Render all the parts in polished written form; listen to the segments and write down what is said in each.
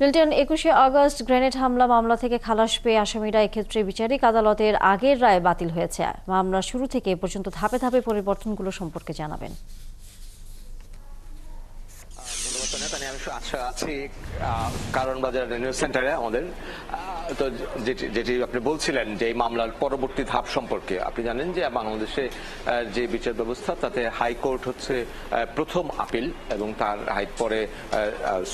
Milton, ২১শে August grenade হামলা মামলা থেকে খালাস পেয়ে আসামিরা এক্ষেত্রে বিচারিক আদালতের আগের রায় বাতিল হয়েছে। মামলার শুরু থেকে এ পর্যন্ত ধাপে ধাপে পরিবর্তনগুলো সম্পর্কে জানাবেন। আমি আছি কারণ বাজার নিউজ সেন্টারে আমাদের। তো যেটি আপনি বলছিলেন যে এই মামলার পরবর্তী ধাপ সম্পর্কে, আপনি জানেন যে বাংলাদেশে যে বিচার ব্যবস্থা তাতে হাইকোর্ট হচ্ছে প্রথম আপিল এবং তার পরে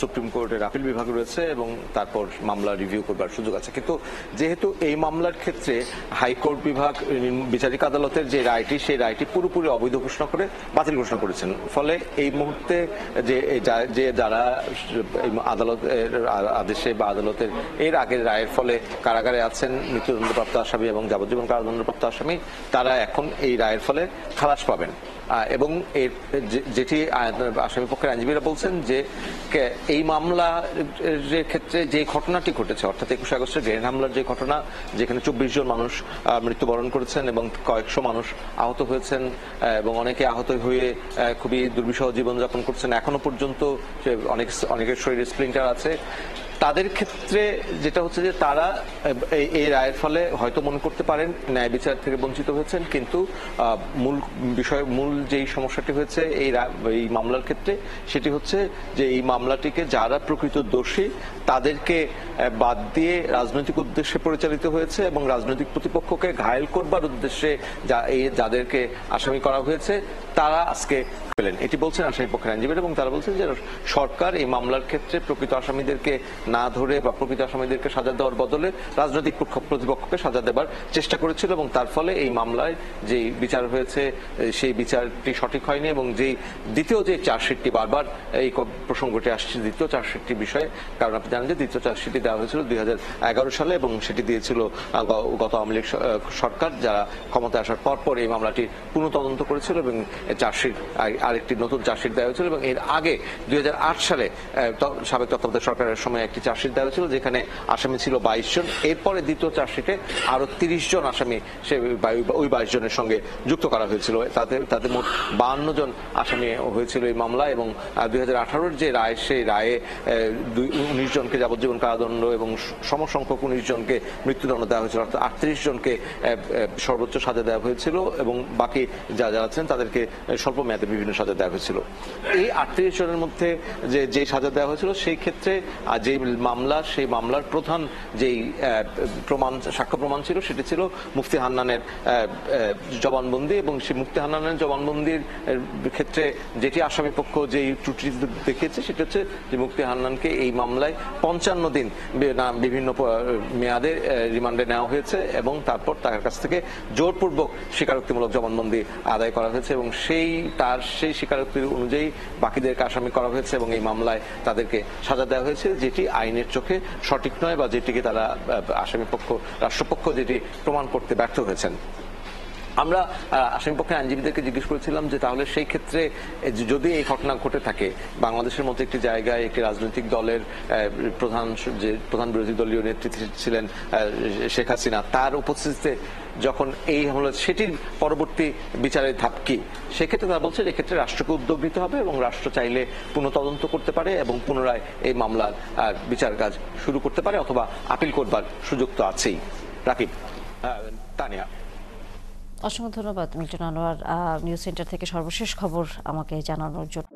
সুপ্রিম কোর্টের আপিল বিভাগ রয়েছে এবং তারপর মামলা রিভিউ করবার সুযোগ আছে। কিন্তু যেহেতু এই মামলার ক্ষেত্রে হাইকোর্ট বিভাগ বিচারিক আদালতের যে রায়টি, সেই রায়টি পুরোপুরি অবৈধ ঘোষণা করে বাতিল ঘোষণা করেছেন। ফলে এই মুহূর্তে যে যারা আদালতের আদেশে বা আদালতের এর আগের রায়ের ফলে কারাগারে আছেন মৃত্যুদণ্ডপ্রাপ্ত আসামি এবং যাবজ্জীবন কারাদণ্ডপ্রাপ্ত আসামি, তারা এখন এই রায়ের ফলে খালাস পাবেন। এবং যেটি আসামি পক্ষের আইনজীবীরা বলছেন যে এই মামলার ক্ষেত্রে যে ঘটনাটি ঘটেছে, অর্থাৎ ২১শে আগস্টের গ্রেনেড হামলার যে ঘটনা, যেখানে ২৪ জন মানুষ মৃত্যুবরণ করেছেন এবং কয়েকশো মানুষ আহত হয়েছেন এবং অনেকে আহত হয়ে খুবই দুর্বিষহ জীবনযাপন করছেন, এখনো পর্যন্ত অনেকের শরীরে স্প্লিন্টার আছে, তাদের ক্ষেত্রে যেটা হচ্ছে যে তারা এই রায়ের ফলে হয়তো মনে করতে পারেন ন্যায় বিচার থেকে বঞ্চিত হয়েছেন, কিন্তু মূল যেই সমস্যাটি হয়েছে এই মামলার ক্ষেত্রে সেটি হচ্ছে যে এই মামলাটিকে যারা প্রকৃত দোষী তাদেরকে বাদ দিয়ে রাজনৈতিক উদ্দেশ্যে পরিচালিত হয়েছে এবং রাজনৈতিক প্রতিপক্ষকে ঘায়েল করবার উদ্দেশ্যে যাদেরকে আসামি করা হয়েছে তারা আজকে পেলেন। এটি বলছেন আসামি পক্ষের আইনজীবীরা এবং তারা বলছেন যে সরকার এই মামলার ক্ষেত্রে প্রকৃত আসামিদেরকে না ধরে বা প্রকৃত আসামিদেরকে সাজা দেওয়ার বদলে রাজনৈতিক প্রতিপক্ষকে সাজা দেবার চেষ্টা করেছিল এবং তার ফলে এই মামলায় যে বিচার হয়েছে সেই বিচারটি সঠিক হয়নি। এবং যেই দ্বিতীয় যে চার্জশিটটি, বারবার এই প্রসঙ্গটি আসছে দ্বিতীয় চার্জশিটটির বিষয়ে, কারণ আপনি জানেন যে দ্বিতীয় চার্জশিটটি দেওয়া হয়েছিল ২০১১ সালে এবং সেটি দিয়েছিল গত আওয়ামী লীগ সরকার, যারা ক্ষমতায় আসার পর এই মামলাটি পুনঃতদন্ত করেছিল এবং চার্জশিট আরেকটি নতুন চার্জশিট দেওয়া হয়েছিল। এবং এর আগে ২০০৮ সালে সাবেক তত্ত্বাবধায়ক সরকারের সময় একটি চার্জশিট দেওয়া হয়েছিল যেখানে আসামি ছিল ২২ জন। এরপরে দ্বিতীয় চার্জশিটে আরো ৩০ জন আসামি ওই ২২ জনের সঙ্গে যুক্ত করা হয়েছিল। তাতে মোট ৫২ জন আসামি হয়েছিল এই মামলা এবং ২০১৮ যে রায়, সেই রায়ে ১৯ জনকে যাবজ্জীবন কারাদণ্ড এবং সমসংখ্যক ১৯ জনকে মৃত্যুদণ্ড দেওয়া হয়েছিল, অর্থাৎ ৩৮ জনকে সর্বোচ্চ সাজা দেওয়া হয়েছিল এবং বাকি যারা আছেন তাদেরকে স্বল্প মেয়াদে বিভিন্ন সাজা দেওয়া হয়েছিল। এই ৩৮ জনের মধ্যে যে সাজা দেওয়া হয়েছিল সেই ক্ষেত্রে যে মামলা, সেই মামলার প্রধান যেই সাক্ষ্য প্রমাণ ছিল সেটি ছিল মুফতি হান্নানের জবানবন্দি এবং সেই মুফতি হান্নানের জবানবন্দির ক্ষেত্রে যেটি আসামি পক্ষ যেই ত্রুটি দেখিয়েছে সেটা হচ্ছে যে মুফতি হান্নানকে এই মামলায় ৫৫ দিন বিভিন্ন মেয়াদে রিমান্ডে নেওয়া হয়েছে এবং তারপর তার কাছ থেকে জোরপূর্বক স্বীকারোক্তিমূলক জবানবন্দি আদায় করা হয়েছে এবং সেই স্বীকারোক্তি অনুযায়ী বাকিদেরকে আসামি করা হয়েছে এবং এই মামলায় তাদেরকে সাজা দেওয়া হয়েছে, যেটি আইনের চোখে সঠিক নয় বা যেটিকে তারা আসামি পক্ষ, রাষ্ট্রপক্ষ যেটি প্রমাণ করতে ব্যর্থ হয়েছেন। আমরা আসামিপক্ষের আইনজীবীদেরকে জিজ্ঞেস করেছিলাম যে তাহলে সেই ক্ষেত্রে যদি এই ঘটনা ঘটে থাকে, বাংলাদেশের মতো একটি জায়গায় একটি রাজনৈতিক দলের প্রধান বিরোধী দলীয় নেতৃত্বে ছিলেন শেখ হাসিনা, তার উপস্থিতিতে যখন এই হলো সেটির পরবর্তী বিচারের ধাপ কি, সেক্ষেত্রে তারা বলছে এক্ষেত্রে রাষ্ট্রকে উদ্যোগ নিতে হবে এবং রাষ্ট্র চাইলে পুনঃতদন্ত করতে পারে এবং পুনরায় এই মামলার বিচার কাজ শুরু করতে পারে অথবা আপিল করবার সুযোগ তো আছেই। রাকিব, তানিয়া। অসংখ্য ধন্যবাদ মিল্টন আনোয়ার, নিউজ সেন্টার থেকে সর্বশেষ খবর আমাকে জানানোর জন্য।